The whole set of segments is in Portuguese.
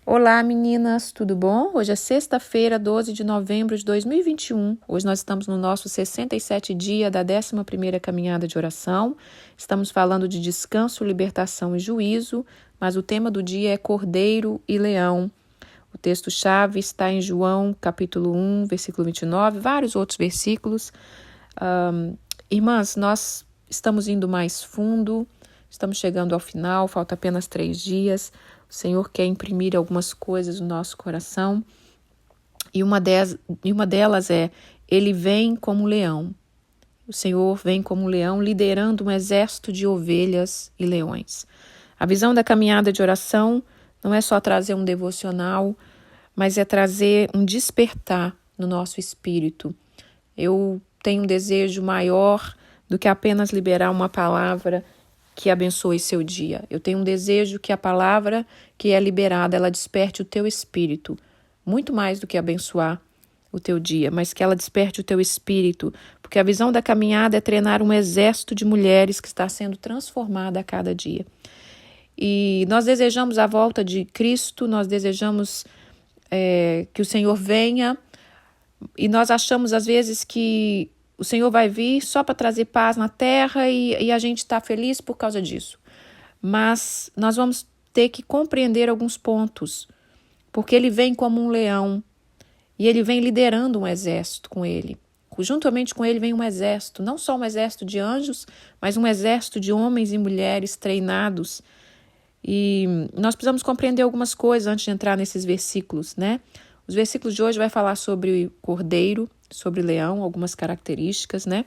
Olá meninas, tudo bom? Hoje é sexta-feira, 12 de novembro de 2021. Hoje nós estamos no nosso 67 dia da 11ª caminhada de oração. Estamos falando de descanso, libertação e juízo, mas o tema do dia é Cordeiro e Leão. O texto-chave está em João, capítulo 1, versículo 29, vários outros versículos. Irmãs, nós estamos indo mais fundo, estamos chegando ao final, falta apenas 3 dias. O Senhor quer imprimir algumas coisas no nosso coração e uma delas é: Ele vem como leão. O Senhor vem como leão, liderando um exército de ovelhas e leões. A visão da caminhada de oração não é só trazer um devocional, mas é trazer um despertar no nosso espírito. Eu tenho um desejo maior do que apenas liberar uma palavra que abençoe seu dia. Eu tenho um desejo que a palavra que é liberada, ela desperte o teu espírito, muito mais do que abençoar o teu dia, mas que ela desperte o teu espírito, porque a visão da caminhada é treinar um exército de mulheres que está sendo transformada a cada dia. E nós desejamos a volta de Cristo, nós desejamos que o Senhor venha, e nós achamos às vezes que o Senhor vai vir só para trazer paz na terra e a gente está feliz por causa disso. Mas nós vamos ter que compreender alguns pontos, porque ele vem como um leão e ele vem liderando um exército com ele. Juntamente com ele vem um exército, não só um exército de anjos, mas um exército de homens e mulheres treinados. E nós precisamos compreender algumas coisas antes de entrar nesses versículos, né? Os versículos de hoje vai falar sobre cordeiro, sobre leão, algumas características, né?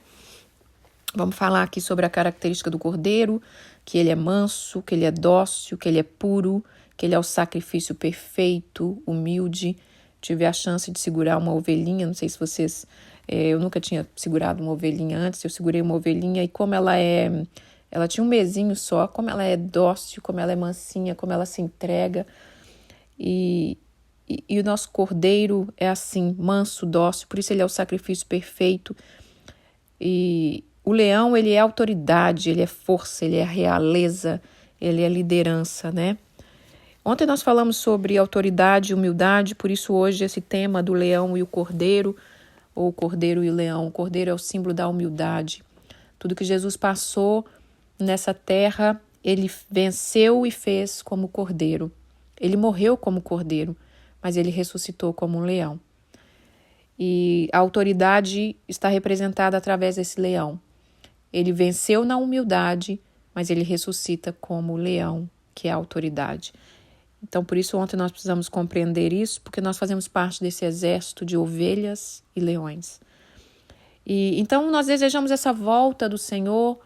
Vamos falar aqui sobre a característica do cordeiro, que ele é manso, que ele é dócil, que ele é puro, que ele é o sacrifício perfeito, humilde. Tive a chance de segurar uma ovelhinha, não sei se vocês... eu nunca tinha segurado uma ovelhinha antes, eu segurei uma ovelhinha e como ela tinha um mesinho só, como ela é dócil, como ela é mansinha, como ela se entrega. E o nosso cordeiro é assim, manso, dócil, por isso ele é o sacrifício perfeito. E o leão, ele é autoridade, ele é força, ele é realeza, ele é liderança, né? Ontem nós falamos sobre autoridade e humildade, por isso hoje esse tema do leão e o cordeiro, ou cordeiro e o leão. O cordeiro é o símbolo da humildade. Tudo que Jesus passou nessa terra, ele venceu e fez como cordeiro. Ele morreu como cordeiro, mas ele ressuscitou como um leão. E a autoridade está representada através desse leão. Ele venceu na humildade, mas ele ressuscita como leão, que é a autoridade. Então, por isso, ontem nós precisamos compreender isso, porque nós fazemos parte desse exército de ovelhas e leões. E então, nós desejamos essa volta do Senhor,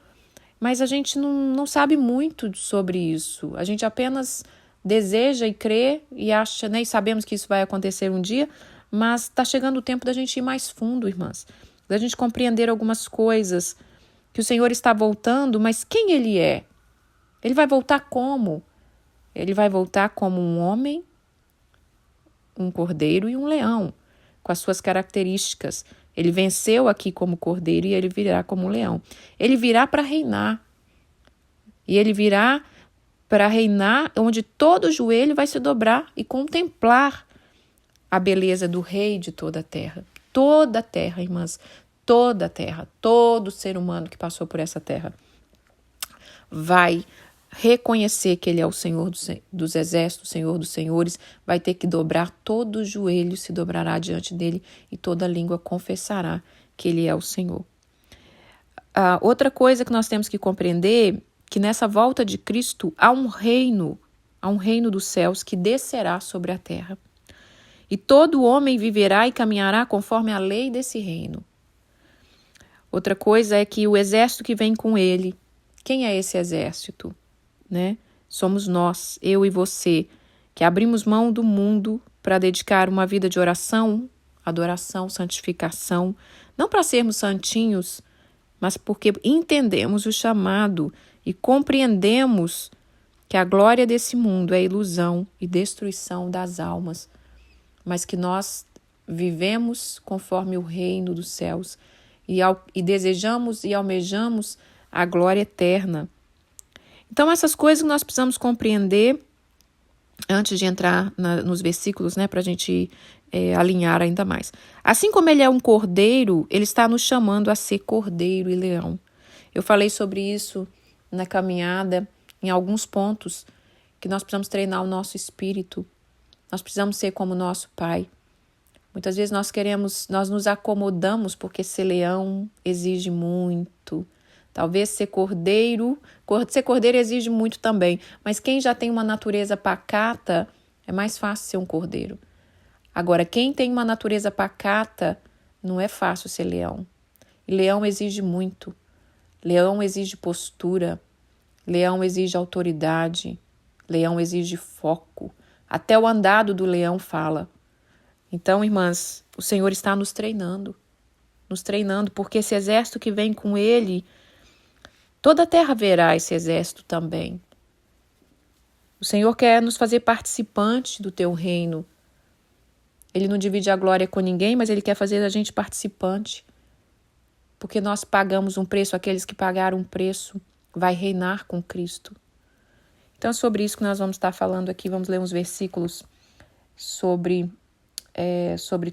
mas a gente não sabe muito sobre isso. A gente apenas deseja e crê e acha, né, e sabemos que isso vai acontecer um dia, mas está chegando o tempo da gente ir mais fundo, irmãs, da gente compreender algumas coisas, que o Senhor está voltando, mas quem Ele é? Ele vai voltar como? Ele vai voltar como um homem, um cordeiro e um leão, com as suas características. Ele venceu aqui como cordeiro e ele virá como um leão. Ele virá para reinar. E ele virá para reinar onde todo joelho vai se dobrar e contemplar a beleza do rei de toda a terra. Toda a terra, irmãs, toda a terra, todo ser humano que passou por essa terra vai reconhecer que ele é o Senhor dos exércitos, o Senhor dos senhores, vai ter que dobrar, todo o joelho se dobrará diante dele e toda língua confessará que ele é o Senhor. Outra coisa que nós temos que compreender, que nessa volta de Cristo há um reino dos céus que descerá sobre a terra. E todo homem viverá e caminhará conforme a lei desse reino. Outra coisa é que o exército que vem com ele, quem é esse exército? Né? Somos nós, eu e você, que abrimos mão do mundo para dedicar uma vida de oração, adoração, santificação, não para sermos santinhos, mas porque entendemos o chamado e compreendemos que a glória desse mundo é ilusão e destruição das almas, mas que nós vivemos conforme o reino dos céus e desejamos e almejamos a glória eterna. Então, essas coisas que nós precisamos compreender antes de entrar nos versículos, né, para a gente alinhar ainda mais. Assim como ele é um cordeiro, ele está nos chamando a ser cordeiro e leão. Eu falei sobre isso na caminhada, em alguns pontos, que nós precisamos treinar o nosso espírito. Nós precisamos ser como nosso Pai. Muitas vezes nós nos acomodamos porque ser leão exige muito. Talvez ser cordeiro exige muito também, mas quem já tem uma natureza pacata, é mais fácil ser um cordeiro. Agora, quem tem uma natureza pacata, não é fácil ser leão. E leão exige muito. Leão exige postura, leão exige autoridade, leão exige foco. Até o andado do leão fala. Então, irmãs, o Senhor está nos treinando, porque esse exército que vem com ele, toda a terra verá esse exército também. O Senhor quer nos fazer participantes do teu reino. Ele não divide a glória com ninguém, mas ele quer fazer a gente participante. Porque nós pagamos um preço, aqueles que pagaram um preço vai reinar com Cristo. Então é sobre isso que nós vamos estar falando aqui. Vamos ler uns versículos sobre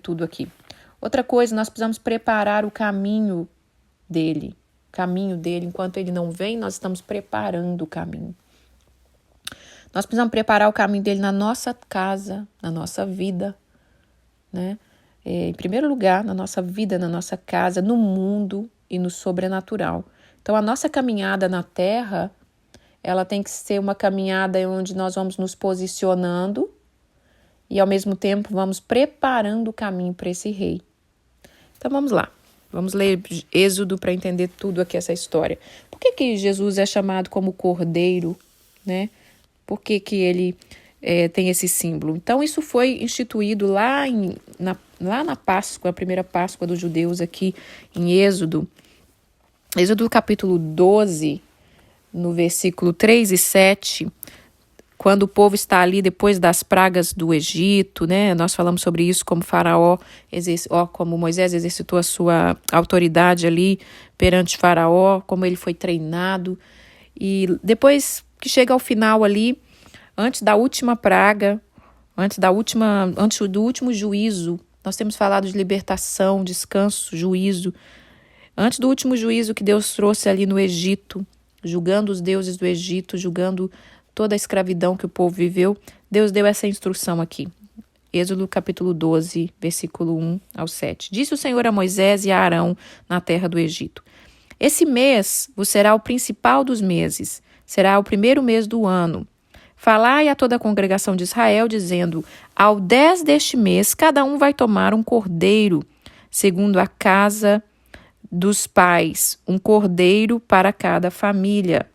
tudo aqui. Outra coisa, nós precisamos preparar o caminho dele. Enquanto ele não vem, nós estamos preparando o caminho. Nós precisamos preparar o caminho dele na nossa casa, na nossa vida, né? Em primeiro lugar, na nossa vida, na nossa casa, no mundo e no sobrenatural. Então, a nossa caminhada na terra, ela tem que ser uma caminhada onde nós vamos nos posicionando e, ao mesmo tempo, vamos preparando o caminho para esse rei. Então, vamos lá. Vamos ler Êxodo para entender tudo aqui, essa história. Por que Jesus é chamado como cordeiro, né? Por que ele tem esse símbolo? Então, isso foi instituído lá na Páscoa, a primeira Páscoa dos judeus aqui em Êxodo. Êxodo capítulo 12, no versículo 3 e 7, quando o povo está ali depois das pragas do Egito, né? Nós falamos sobre isso, como Faraó, como Moisés exercitou a sua autoridade ali perante Faraó, como ele foi treinado. E depois que chega ao final ali, antes da última praga, antes do último juízo, nós temos falado de libertação, descanso, juízo. Antes do último juízo que Deus trouxe ali no Egito, julgando os deuses do Egito, julgando toda a escravidão que o povo viveu, Deus deu essa instrução aqui. Êxodo capítulo 12, versículo 1 ao 7. Disse o Senhor a Moisés e a Arão na terra do Egito: Esse mês vos será o principal dos meses, será o primeiro mês do ano. Falai a toda a congregação de Israel, dizendo: Ao 10 deste mês, cada um vai tomar um cordeiro, segundo a casa dos pais, um cordeiro para cada família.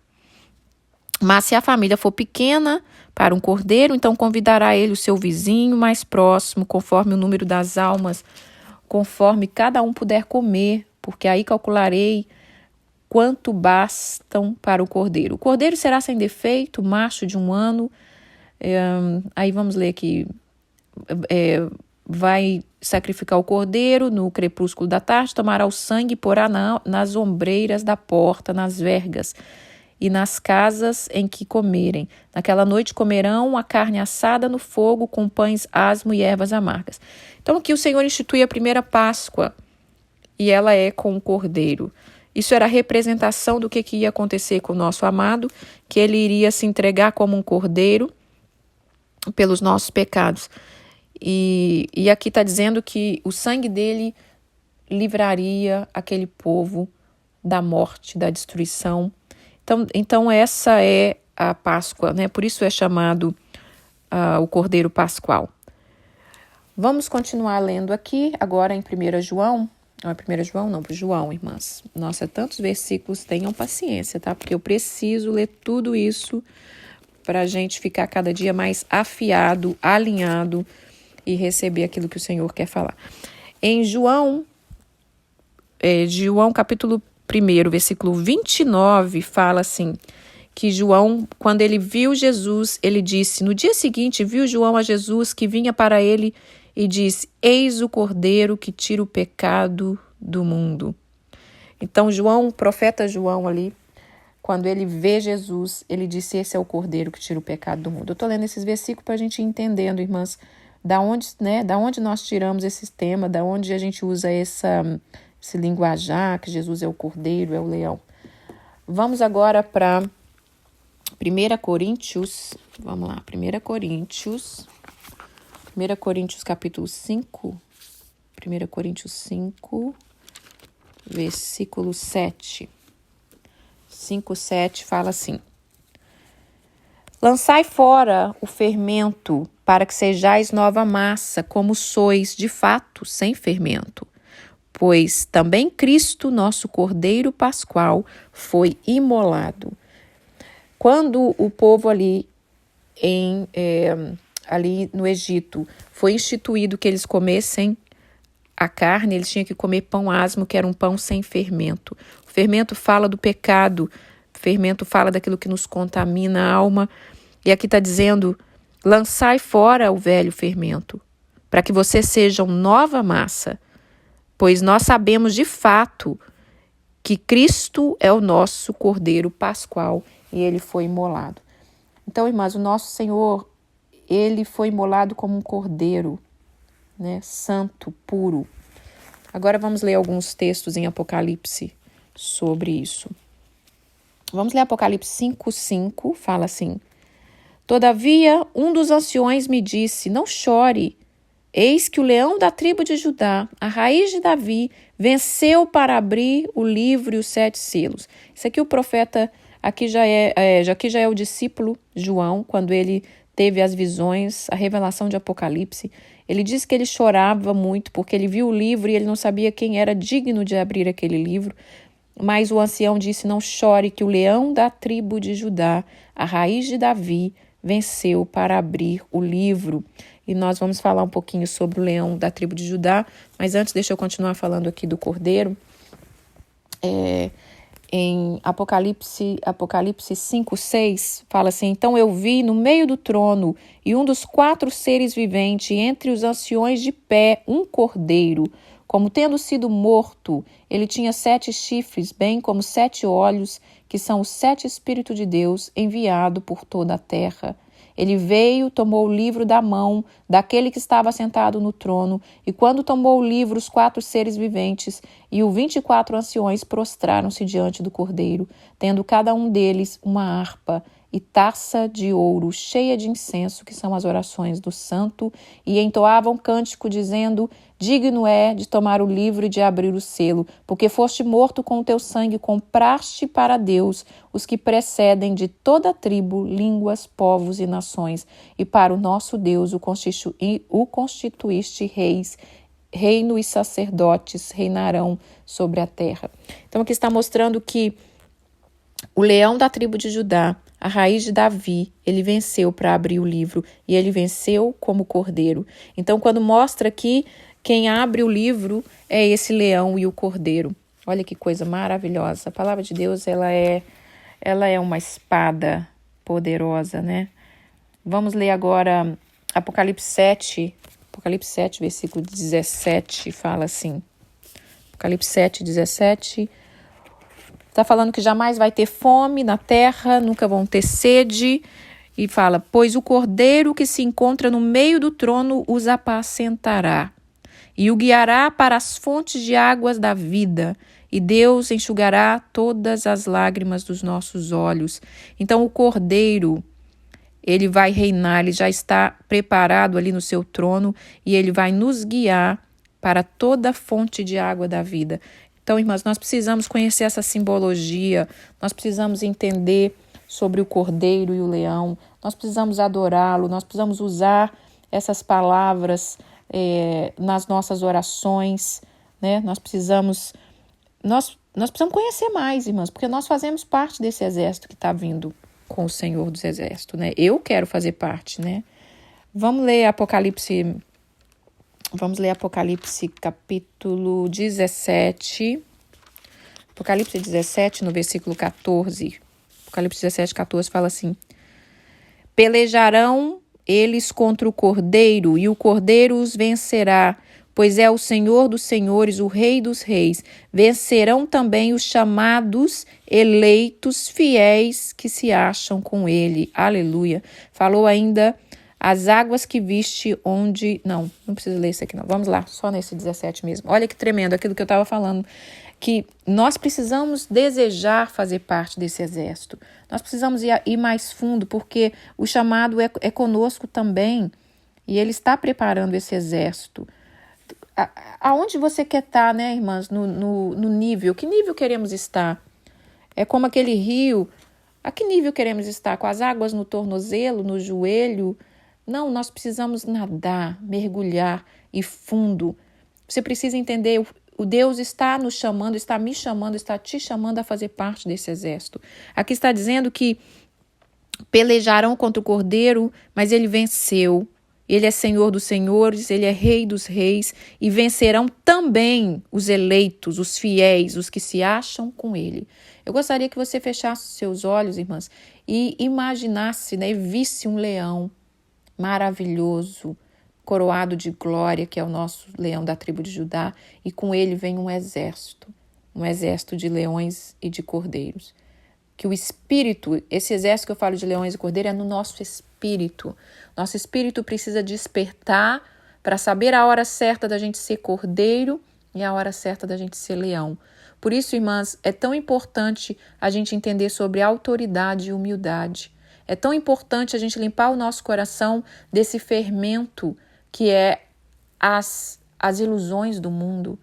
Mas se a família for pequena para um cordeiro, então convidará ele o seu vizinho mais próximo, conforme o número das almas, conforme cada um puder comer, porque aí calcularei quanto bastam para o cordeiro. O cordeiro será sem defeito, macho de 1 ano. Aí vamos ler aqui. Vai sacrificar o cordeiro no crepúsculo da tarde, tomará o sangue e porá nas ombreiras da porta, nas vergas e nas casas em que comerem. Naquela noite comerão a carne assada no fogo com pães asmo e ervas amargas. Então aqui o Senhor institui a primeira Páscoa e ela é com o cordeiro. Isso era a representação do que ia acontecer com o nosso amado, que ele iria se entregar como um cordeiro pelos nossos pecados. E aqui está dizendo que o sangue dele livraria aquele povo da morte, da destruição. Então essa é a Páscoa, né? Por isso é chamado o Cordeiro Pascual. Vamos continuar lendo aqui, agora em 1 João. Não é 1 João, não, para João, irmãs. Nossa, tantos versículos, tenham paciência, tá? Porque eu preciso ler tudo isso para a gente ficar cada dia mais afiado, alinhado e receber aquilo que o Senhor quer falar. Em João capítulo 1, versículo 29, fala assim, que João, quando ele viu Jesus, ele disse, no dia seguinte, viu João a Jesus que vinha para ele e disse: Eis o Cordeiro que tira o pecado do mundo. Então João, o profeta João ali, quando ele vê Jesus, ele disse: esse é o Cordeiro que tira o pecado do mundo. Eu estou lendo esses versículos para a gente ir entendendo, irmãs, da onde nós tiramos esse tema, da onde a gente usa esse linguajar, que Jesus é o Cordeiro, é o leão. Vamos agora para 1 Coríntios, vamos lá, 1 Coríntios capítulo 5, 1 Coríntios 5, versículo 7. 5:7 fala assim: lançai fora o fermento, para que sejais nova massa, como sois de fato, sem fermento. Pois também Cristo, nosso Cordeiro Pascual, foi imolado. Quando o povo ali no Egito foi instituído que eles comessem a carne, eles tinham que comer pão asmo, que era um pão sem fermento. O fermento fala do pecado, o fermento fala daquilo que nos contamina a alma. E aqui está dizendo: lançai fora o velho fermento, para que vocês sejam nova massa, pois nós sabemos de fato que Cristo é o nosso Cordeiro Pascual e ele foi imolado. Então, irmãs, o nosso Senhor, ele foi imolado como um cordeiro, né, santo, puro. Agora vamos ler alguns textos em Apocalipse sobre isso. Vamos ler Apocalipse 5:5, fala assim: todavia, um dos anciões me disse: não chore, eis que o leão da tribo de Judá, a raiz de Davi, venceu para abrir o livro e os 7 selos. Isso aqui o profeta, aqui já é o discípulo João, quando ele teve as visões, a revelação de Apocalipse. Ele disse que ele chorava muito porque ele viu o livro e ele não sabia quem era digno de abrir aquele livro. Mas o ancião disse: não chore, que o leão da tribo de Judá, a raiz de Davi, venceu para abrir o livro. E nós vamos falar um pouquinho sobre o leão da tribo de Judá, mas antes deixa eu continuar falando aqui do cordeiro. Em Apocalipse 5:6, fala assim: então eu vi no meio do trono e um dos 4 seres viventes, entre os anciões de pé, um cordeiro, como tendo sido morto. Ele tinha 7 chifres, bem como 7 olhos, que são os 7 Espíritos de Deus, enviado por toda a terra. Ele veio, tomou o livro da mão daquele que estava sentado no trono, e quando tomou o livro, os 4 seres viventes e os 24 anciões prostraram-se diante do Cordeiro, tendo cada um deles uma harpa e taça de ouro cheia de incenso, que são as orações do santo, e entoavam cântico dizendo: digno é de tomar o livro e de abrir o selo, porque foste morto com o teu sangue, compraste para Deus os que precedem de toda tribo, línguas, povos e nações, e para o nosso Deus o constituíste reis, reino e sacerdotes reinarão sobre a terra. Então aqui está mostrando que o leão da tribo de Judá, a raiz de Davi, ele venceu para abrir o livro e ele venceu como cordeiro. Então, quando mostra aqui, quem abre o livro é esse leão e o cordeiro. Olha que coisa maravilhosa. A palavra de Deus, ela é uma espada poderosa, né? Vamos ler agora Apocalipse 7, versículo 17, fala assim. Apocalipse 7, 17... está falando que jamais vai ter fome na terra, nunca vão ter sede. E fala: pois o cordeiro que se encontra no meio do trono os apacentará e o guiará para as fontes de águas da vida. E Deus enxugará todas as lágrimas dos nossos olhos. Então o cordeiro, ele vai reinar, ele já está preparado ali no seu trono e ele vai nos guiar para toda a fonte de água da vida. Então, irmãs, nós precisamos conhecer essa simbologia, nós precisamos entender sobre o cordeiro e o leão, nós precisamos adorá-lo, nós precisamos usar essas palavras nas nossas orações, né? Nós precisamos conhecer mais, irmãs, porque nós fazemos parte desse exército que está vindo com o Senhor dos Exércitos, né? Eu quero fazer parte, né? Vamos ler Apocalipse capítulo 17. Apocalipse 17, no versículo 14. Apocalipse 17, 14 fala assim: pelejarão eles contra o cordeiro, e o cordeiro os vencerá, pois é o Senhor dos senhores, o Rei dos reis. Vencerão também os chamados, eleitos, fiéis que se acham com ele. Aleluia. Falou ainda, as águas que viste onde... Não precisa ler isso aqui não. Vamos lá, só nesse 17 mesmo. Olha que tremendo, aquilo que eu estava falando, que nós precisamos desejar fazer parte desse exército. Nós precisamos ir mais fundo, porque o chamado é conosco também, e ele está preparando esse exército. Aonde você quer estar, né, irmãs, no nível? Que nível queremos estar? É como aquele rio. A que nível queremos estar? Com as águas no tornozelo, no joelho? Não, nós precisamos nadar, mergulhar e fundo. Você precisa entender, o Deus está nos chamando, está me chamando, está te chamando a fazer parte desse exército. Aqui está dizendo que pelejarão contra o Cordeiro, mas ele venceu. Ele é Senhor dos senhores, ele é Rei dos reis, e vencerão também os eleitos, os fiéis, os que se acham com ele. Eu gostaria que você fechasse seus olhos, irmãs, e imaginasse, né, e visse um leão maravilhoso, coroado de glória, que é o nosso leão da tribo de Judá, e com ele vem um exército de leões e de cordeiros. Que o espírito, esse exército que eu falo de leões e cordeiros, é no nosso espírito. Nosso espírito precisa despertar para saber a hora certa da gente ser cordeiro e a hora certa da gente ser leão. Por isso, irmãs, é tão importante a gente entender sobre autoridade e humildade. É tão importante a gente limpar o nosso coração desse fermento que é as ilusões do mundo,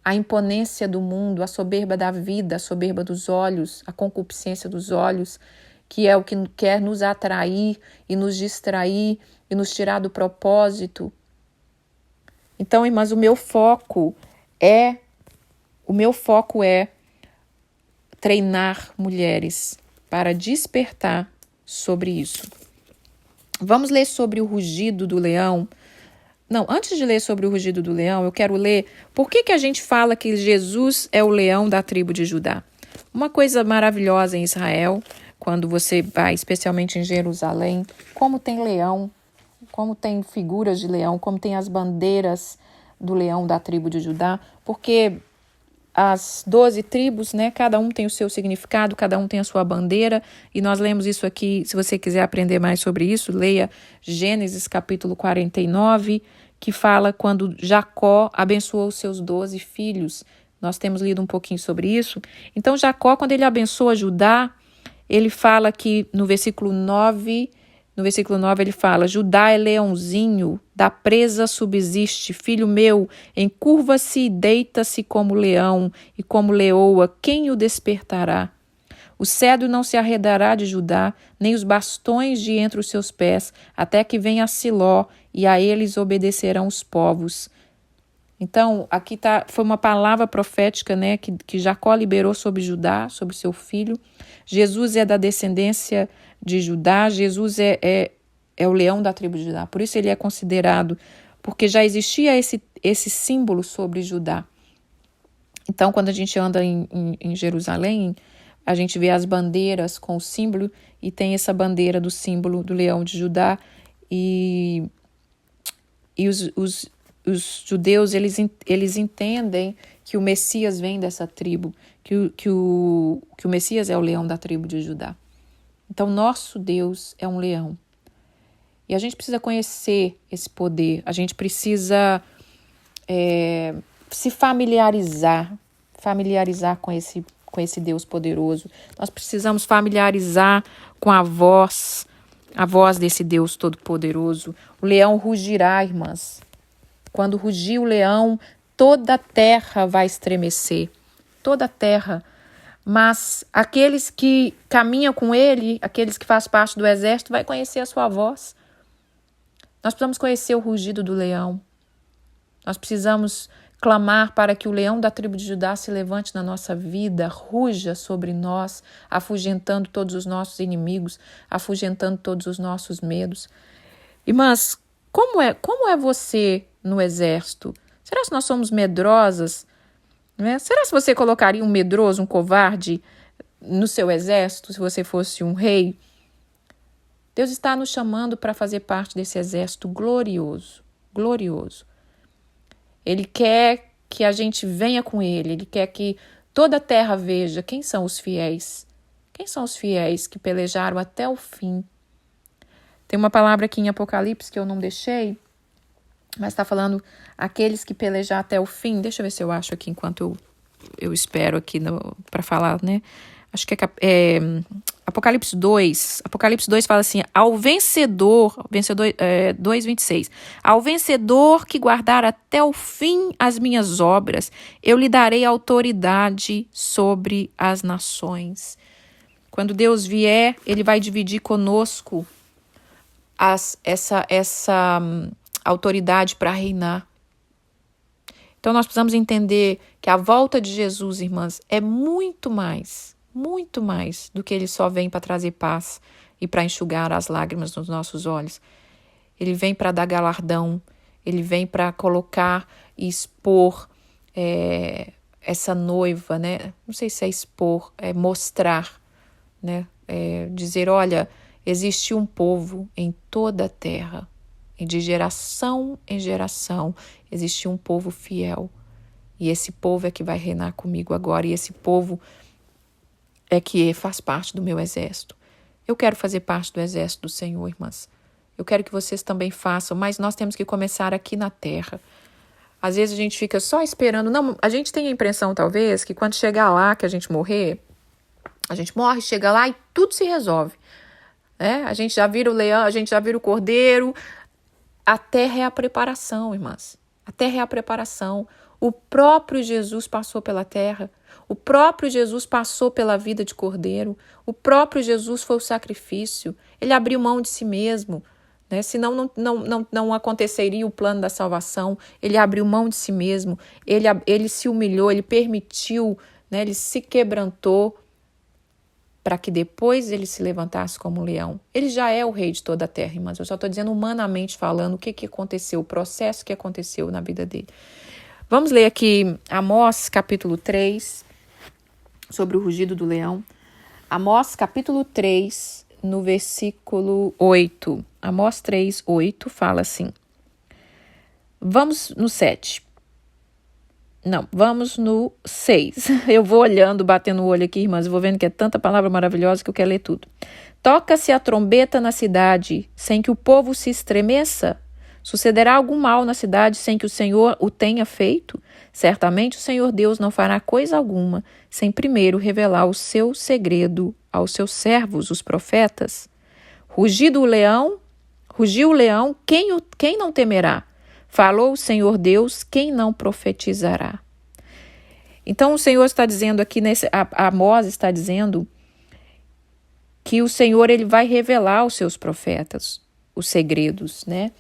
a imponência do mundo, a soberba da vida, a soberba dos olhos, a concupiscência dos olhos, que é o que quer nos atrair e nos distrair e nos tirar do propósito. Então, irmãs, o meu foco é treinar mulheres para despertar sobre isso. Vamos ler sobre o rugido do leão. Não, antes de ler sobre o rugido do leão, eu quero ler por que a gente fala que Jesus é o leão da tribo de Judá. Uma coisa maravilhosa em Israel, quando você vai, especialmente em Jerusalém, como tem leão, como tem figuras de leão, como tem as bandeiras do leão da tribo de Judá, porque as 12 tribos, né, cada um tem o seu significado, cada um tem a sua bandeira, e nós lemos isso aqui. Se você quiser aprender mais sobre isso, leia Gênesis capítulo 49, que fala quando Jacó abençoou os seus 12 filhos. Nós temos lido um pouquinho sobre isso. Então Jacó, quando ele abençoa Judá, ele fala que no versículo 9 ele fala: Judá é leãozinho, da presa subsiste, filho meu, encurva-se e deita-se como leão, e como leoa, quem o despertará? O cedro não se arredará de Judá, nem os bastões de entre os seus pés, até que venha Siló, e a eles obedecerão os povos. Então, aqui foi uma palavra profética, né, que Jacó liberou sobre Judá, sobre seu filho. Jesus é da descendência de Judá, Jesus é o leão da tribo de Judá. Por isso ele é considerado, porque já existia esse símbolo sobre Judá. Então, quando a gente anda em Jerusalém, a gente vê as bandeiras com o símbolo, e tem essa bandeira do símbolo do leão de Judá, e os judeus, eles entendem que o Messias vem dessa tribo, que o Messias é o leão da tribo de Judá. Então, nosso Deus é um leão. E a gente precisa conhecer esse poder, a gente precisa se familiarizar com esse Deus poderoso. Nós precisamos familiarizar com a voz desse Deus todo-poderoso. O leão rugirá, irmãs. Quando rugir o leão, toda a terra vai estremecer. Toda a terra. Mas aqueles que caminham com ele, aqueles que fazem parte do exército, vai conhecer a sua voz. Nós precisamos conhecer o rugido do leão. Nós precisamos clamar para que o leão da tribo de Judá se levante na nossa vida, ruja sobre nós, afugentando todos os nossos inimigos, afugentando todos os nossos medos. Irmãs, como é você no exército? Será que nós somos medrosas? Será que você colocaria um medroso, um covarde no seu exército, se você fosse um rei? Deus está nos chamando para fazer parte desse exército glorioso, glorioso. Ele quer que a gente venha com ele. Ele quer que toda a terra veja quem são os fiéis. Quem são os fiéis que pelejaram até o fim? Tem uma palavra aqui em Apocalipse que eu não deixei, mas está falando aqueles que pelejar até o fim. Deixa eu ver se eu acho aqui enquanto eu espero aqui para falar, né? Acho que é Apocalipse 2. Apocalipse 2 fala assim: ao vencedor 2:26. Ao vencedor que guardar até o fim as minhas obras, eu lhe darei autoridade sobre as nações. Quando Deus vier, ele vai dividir conosco essa autoridade para reinar. Então nós precisamos entender que a volta de Jesus, irmãs, é muito mais do que ele só vem para trazer paz e para enxugar as lágrimas nos nossos olhos. Ele vem para dar galardão, ele vem para colocar e expor essa noiva, né? Não sei se é expor, é mostrar, né? Dizer, olha, existe um povo em toda a terra, e de geração em geração existe um povo fiel. E esse povo é que vai reinar comigo agora, e esse povo é que faz parte do meu exército. Eu quero fazer parte do exército do Senhor, irmãs. Eu quero que vocês também façam, mas nós temos que começar aqui na terra. Às vezes a gente fica só esperando. Não, a gente tem a impressão, talvez, que quando chegar lá, que a gente morrer, a gente morre, chega lá e tudo se resolve. A gente já vira o leão, a gente já vira o cordeiro. A terra é a preparação, irmãs. A terra é a preparação. O próprio Jesus passou pela terra. O próprio Jesus passou pela vida de cordeiro. O próprio Jesus foi o sacrifício. Ele abriu mão de si mesmo, né? Senão não aconteceria o plano da salvação. Ele abriu mão de si mesmo. Ele se humilhou, ele permitiu, né? Ele se quebrantou para que depois ele se levantasse como um leão. Ele já é o rei de toda a terra, irmãs. Eu só estou dizendo humanamente falando o que aconteceu, o processo que aconteceu na vida dele. Vamos ler aqui Amós capítulo 3, sobre o rugido do leão. Amós capítulo 3, no versículo 8. Amós 3, 8 fala assim. Vamos no 7. Não, vamos no 6. Eu vou olhando, batendo o olho aqui, irmãs, eu vou vendo que é tanta palavra maravilhosa que eu quero ler tudo. Toca-se a trombeta na cidade, sem que o povo se estremeça. Sucederá algum mal na cidade sem que o Senhor o tenha feito? Certamente o Senhor Deus não fará coisa alguma, sem primeiro revelar o seu segredo aos seus servos, os profetas. Rugiu o leão, quem não temerá? Falou o Senhor Deus, quem não profetizará? Então o Senhor está dizendo aqui, Amós está dizendo que o Senhor ele vai revelar aos seus profetas os segredos, né?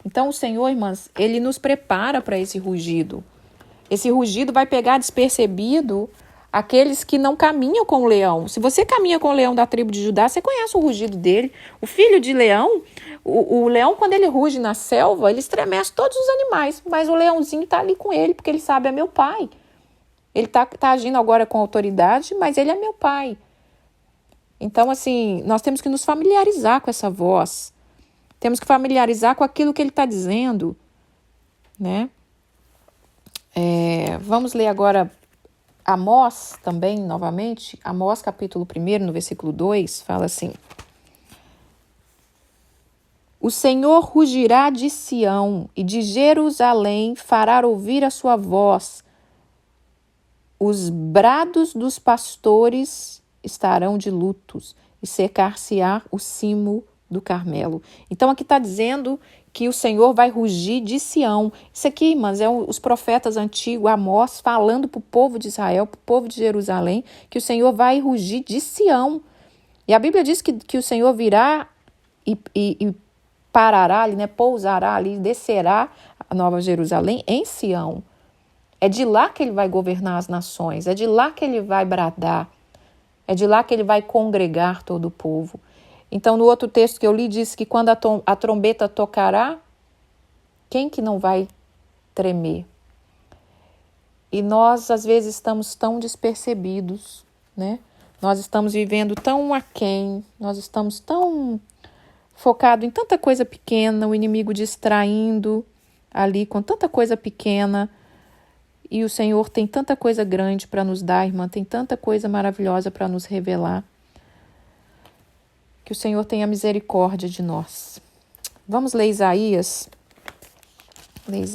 Então o Senhor, irmãs, ele nos prepara para esse rugido. Esse rugido vai pegar despercebido aqueles que não caminham com o leão. Se você caminha com o leão da tribo de Judá, você conhece o rugido dele. O filho de leão, o leão, quando ele ruge na selva, ele estremece todos os animais. Mas o leãozinho está ali com ele, porque ele sabe, é meu pai. Ele tá agindo agora com autoridade, mas ele é meu pai. Então, assim, nós temos que nos familiarizar com essa voz. Temos que familiarizar com aquilo que ele está dizendo, né? Vamos ler agora Amós também, novamente. Amós capítulo 1, no versículo 2, fala assim. O Senhor rugirá de Sião e de Jerusalém fará ouvir a sua voz. Os brados dos pastores estarão de lutos e secar-se-á o cimo do Carmelo. Então aqui está dizendo que o Senhor vai rugir de Sião. Isso aqui, irmãs, os profetas antigos, Amós, falando para o povo de Israel, para o povo de Jerusalém, que o Senhor vai rugir de Sião. E a Bíblia diz que o Senhor virá e parará ali, né, pousará ali, descerá a Nova Jerusalém em Sião. É de lá que ele vai governar as nações, é de lá que ele vai bradar, é de lá que ele vai congregar todo o povo. Então, no outro texto que eu li, diz que quando a trombeta tocará, quem que não vai tremer? E nós, às vezes, estamos tão despercebidos, né? Nós estamos vivendo tão aquém, nós estamos tão focados em tanta coisa pequena, o inimigo distraindo ali com tanta coisa pequena, e o Senhor tem tanta coisa grande para nos dar, irmã, tem tanta coisa maravilhosa para nos revelar. Que o Senhor tenha misericórdia de nós. Vamos ler Isaías.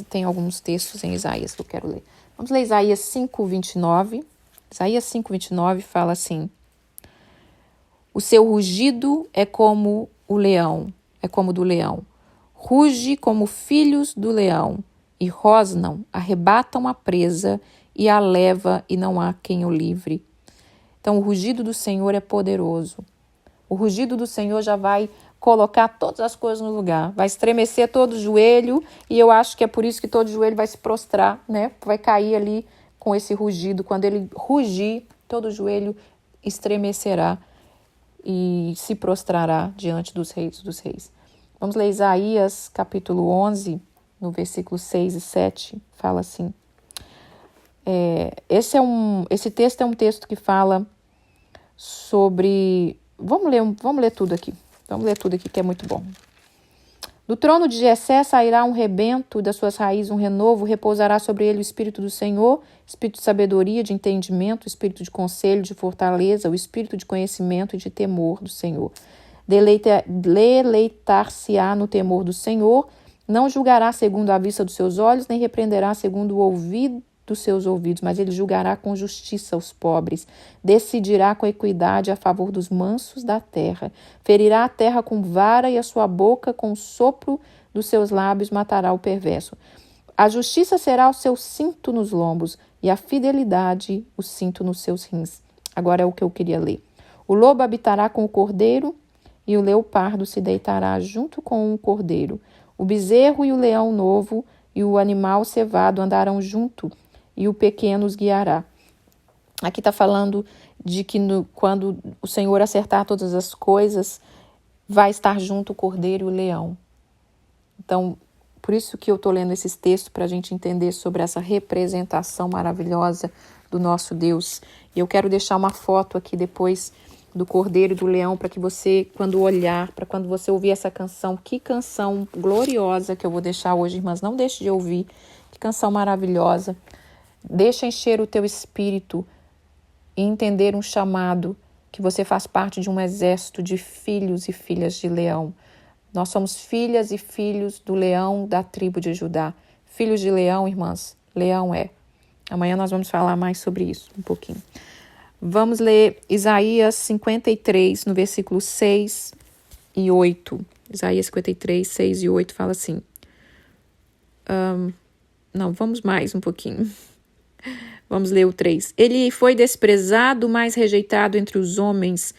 Tem alguns textos em Isaías que eu quero ler. Vamos ler Isaías 5:29. Isaías 5:29 fala assim: o seu rugido é como o leão, é como do leão. Ruge como filhos do leão, e rosnam, arrebatam a presa e a leva, e não há quem o livre. Então, o rugido do Senhor é poderoso. O rugido do Senhor já vai colocar todas as coisas no lugar, vai estremecer todo o joelho, e eu acho que é por isso que todo o joelho vai se prostrar, né? Vai cair ali com esse rugido. Quando ele rugir, todo o joelho estremecerá e se prostrará diante dos reis dos reis. Vamos ler Isaías capítulo 11, no versículo 6 e 7, fala assim. Esse texto é um texto que fala sobre... Vamos ler tudo aqui. Vamos ler tudo aqui que é muito bom. Do trono de Jessé sairá um rebento, das suas raízes um renovo, repousará sobre ele o Espírito do Senhor, Espírito de sabedoria, de entendimento, Espírito de conselho, de fortaleza, o Espírito de conhecimento e de temor do Senhor. Deleitar-se-á no temor do Senhor, não julgará segundo a vista dos seus olhos, nem repreenderá segundo o ouvido dos seus ouvidos, mas ele julgará com justiça os pobres, decidirá com equidade a favor dos mansos da terra, ferirá a terra com vara e a sua boca com o sopro dos seus lábios matará o perverso. A justiça será o seu cinto nos lombos e a fidelidade o cinto nos seus rins. Agora é o que eu queria ler. O lobo habitará com o cordeiro e o leopardo se deitará junto com o cordeiro. O bezerro e o leão novo e o animal cevado andarão junto, e o pequeno os guiará. Aqui está falando de que quando o Senhor acertar todas as coisas, vai estar junto o cordeiro e o leão. Então, por isso que eu estou lendo esses textos, para a gente entender sobre essa representação maravilhosa do nosso Deus. E eu quero deixar uma foto aqui depois do cordeiro e do leão, para que você, quando olhar, para quando você ouvir essa canção, que canção gloriosa que eu vou deixar hoje, irmãs, não deixe de ouvir, que canção maravilhosa. Deixa encher o teu espírito e entender um chamado, que você faz parte de um exército de filhos e filhas de leão. Nós somos filhas e filhos do leão da tribo de Judá. Filhos de leão, irmãs, leão é. Amanhã nós vamos falar mais sobre isso, um pouquinho. Vamos ler Isaías 53, no versículo 6 e 8. Isaías 53, 6 e 8 fala assim. Vamos mais um pouquinho. Vamos ler o 3. Ele foi desprezado, mais rejeitado entre os homens,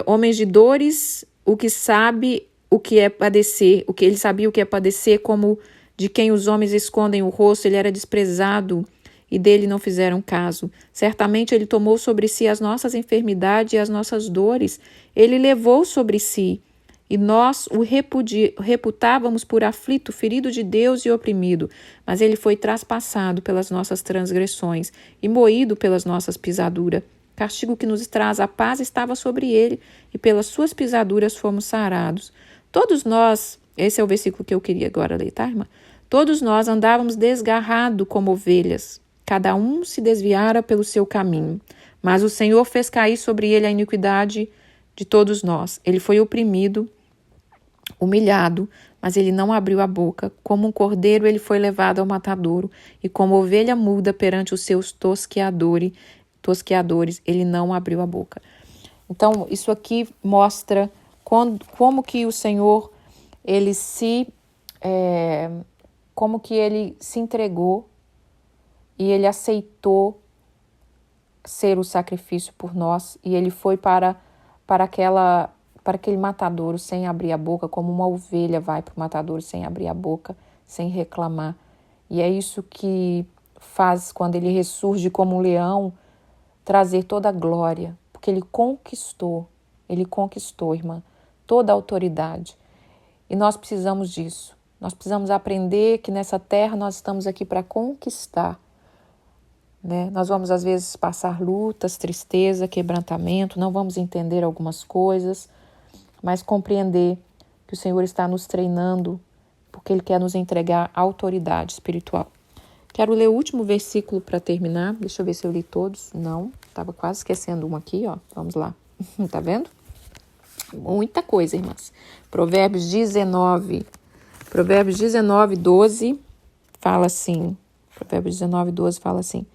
homens de dores, o que sabe o que é padecer, o que ele sabia o que é padecer, como de quem os homens escondem o rosto, ele era desprezado e dele não fizeram caso. Certamente ele tomou sobre si as nossas enfermidades e as nossas dores, ele levou sobre si. E nós o reputávamos por aflito, ferido de Deus e oprimido. Mas ele foi traspassado pelas nossas transgressões e moído pelas nossas pisaduras. Castigo que nos traz a paz estava sobre ele, e pelas suas pisaduras fomos sarados. Todos nós, esse é o versículo que eu queria agora ler, tá, irmã? Todos nós andávamos desgarrados como ovelhas. Cada um se desviara pelo seu caminho. Mas o Senhor fez cair sobre ele a iniquidade de todos nós. Ele foi oprimido, humilhado, mas ele não abriu a boca. Como um cordeiro ele foi levado ao matadouro, e como ovelha muda perante os seus tosqueadores, ele não abriu a boca. Então, isso aqui mostra como que o Senhor, como que ele se entregou e ele aceitou ser o sacrifício por nós, e ele foi para aquele matadouro sem abrir a boca, como uma ovelha vai para o matadouro sem abrir a boca, sem reclamar. E é isso que faz, quando ele ressurge como um leão, trazer toda a glória, porque ele conquistou, irmã, toda a autoridade. E nós precisamos disso. Nós precisamos aprender que nessa terra nós estamos aqui para conquistar. Né? Nós vamos às vezes passar lutas, tristeza, quebrantamento, não vamos entender algumas coisas, mas compreender que o Senhor está nos treinando, porque porque Ele quer nos entregar autoridade espiritual. Quero ler o último versículo para terminar. Deixa eu ver se eu li todos. Não, estava quase esquecendo um aqui, ó. Vamos lá. Tá vendo? Muita coisa, irmãs. Provérbios 19, 12 fala assim. Provérbios 19, 12 fala assim.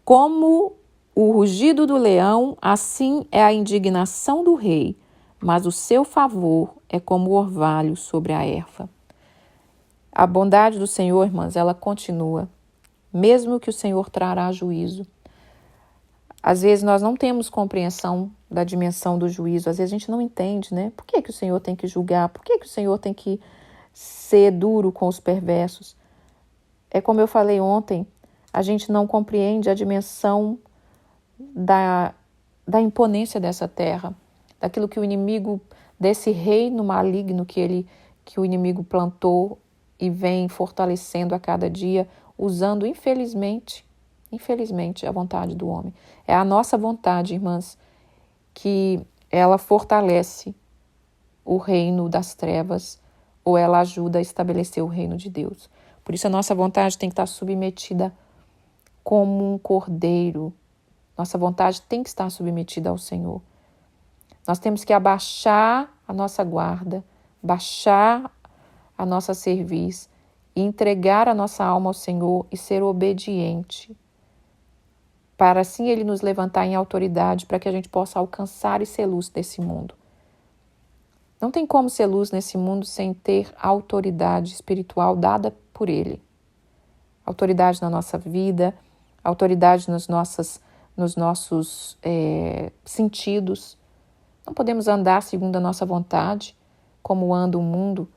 Como o rugido do leão, assim é a indignação do rei, mas o seu favor é como o orvalho sobre a erva. A bondade do Senhor, irmãs, ela continua, mesmo que o Senhor trará juízo. Às vezes nós não temos compreensão da dimensão do juízo, às vezes a gente não entende, né? Por que o Senhor tem que julgar? Por que o Senhor tem que ser duro com os perversos? É como eu falei ontem, a gente não compreende a dimensão da imponência dessa terra, daquilo que o inimigo, desse reino maligno que o inimigo plantou e vem fortalecendo a cada dia, usando, infelizmente, a vontade do homem. É a nossa vontade, irmãs, que ela fortalece o reino das trevas ou ela ajuda a estabelecer o reino de Deus. Por isso a nossa vontade tem que estar submetida como um cordeiro. Nossa vontade tem que estar submetida ao Senhor. Nós temos que abaixar a nossa guarda, baixar a nossa cerviz e entregar a nossa alma ao Senhor e ser obediente, para assim Ele nos levantar em autoridade, para que a gente possa alcançar e ser luz nesse mundo. Não tem como ser luz nesse mundo sem ter autoridade espiritual dada por Ele. Autoridade na nossa vida, autoridade nos nossos sentidos. Não podemos andar segundo a nossa vontade, como anda o mundo,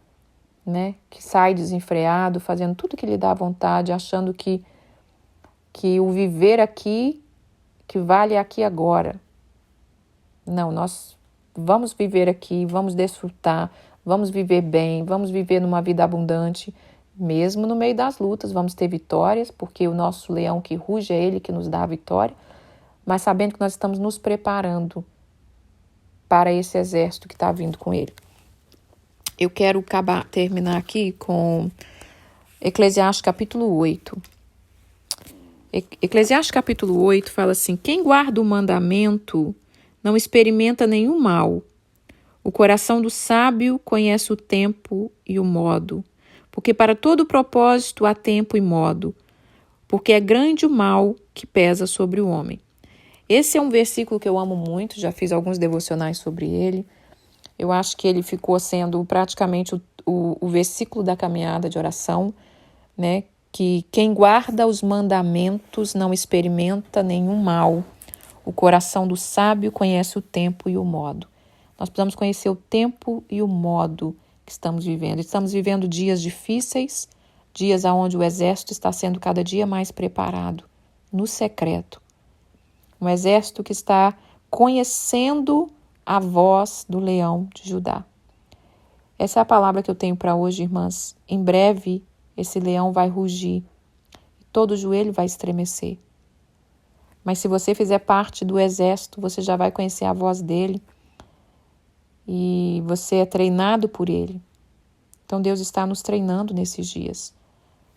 né? Que sai desenfreado, fazendo tudo que lhe dá vontade, achando que o viver aqui, que vale aqui agora. Não, nós vamos viver aqui, vamos desfrutar, vamos viver bem, vamos viver numa vida abundante, mesmo no meio das lutas, vamos ter vitórias, porque o nosso leão que ruge é Ele que nos dá a vitória, mas sabendo que nós estamos nos preparando para esse exército que está vindo com Ele. Eu quero terminar aqui com Eclesiastes capítulo 8. Eclesiastes capítulo 8 fala assim: quem guarda o mandamento não experimenta nenhum mal. O coração do sábio conhece o tempo e o modo, porque para todo propósito há tempo e modo, porque é grande o mal que pesa sobre o homem. Esse é um versículo que eu amo muito, já fiz alguns devocionais sobre ele. Eu acho que ele ficou sendo praticamente o versículo da caminhada de oração, né? Que quem guarda os mandamentos não experimenta nenhum mal. O coração do sábio conhece o tempo e o modo. Nós precisamos conhecer o tempo e o modo que estamos vivendo. Estamos vivendo dias difíceis, dias onde o exército está sendo cada dia mais preparado, no secreto. Um exército que está conhecendo a voz do leão de Judá. Essa é a palavra que eu tenho para hoje, irmãs. Em breve, esse leão vai rugir e todo o joelho vai estremecer. Mas se você fizer parte do exército, você já vai conhecer a voz dele e você é treinado por ele. Então Deus está nos treinando nesses dias.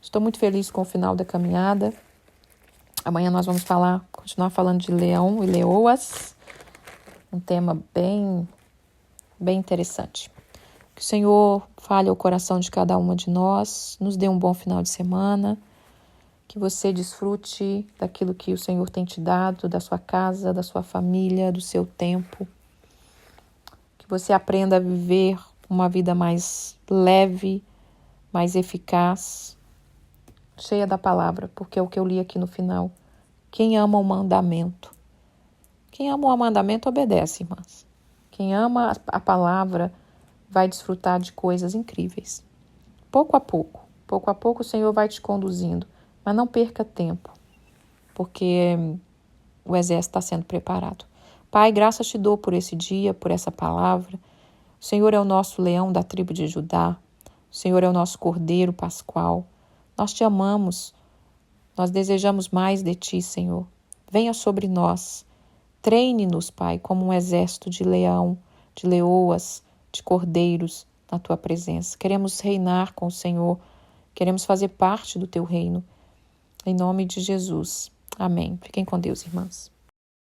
Estou muito feliz com o final da caminhada. Amanhã nós vamos continuar falando de leão e leoas. Um tema bem interessante. Que o Senhor fale ao coração de cada uma de nós, nos dê um bom final de semana, que você desfrute daquilo que o Senhor tem te dado, da sua casa, da sua família, do seu tempo. Que você aprenda a viver uma vida mais leve, mais eficaz, cheia da palavra, porque é o que eu li aqui no final. Quem ama o mandamento obedece, irmãs. Quem ama a palavra vai desfrutar de coisas incríveis. Pouco a pouco o Senhor vai te conduzindo, mas não perca tempo, porque o exército está sendo preparado. Pai, graças te dou por esse dia, por essa palavra. O Senhor é o nosso leão da tribo de Judá. O Senhor é o nosso cordeiro pascual. Nós te amamos. Nós desejamos mais de ti, Senhor. Venha sobre nós. Treine-nos, Pai, como um exército de leão, de leoas, de cordeiros, na tua presença. Queremos reinar com o Senhor. Queremos fazer parte do teu reino. Em nome de Jesus. Amém. Fiquem com Deus, irmãs.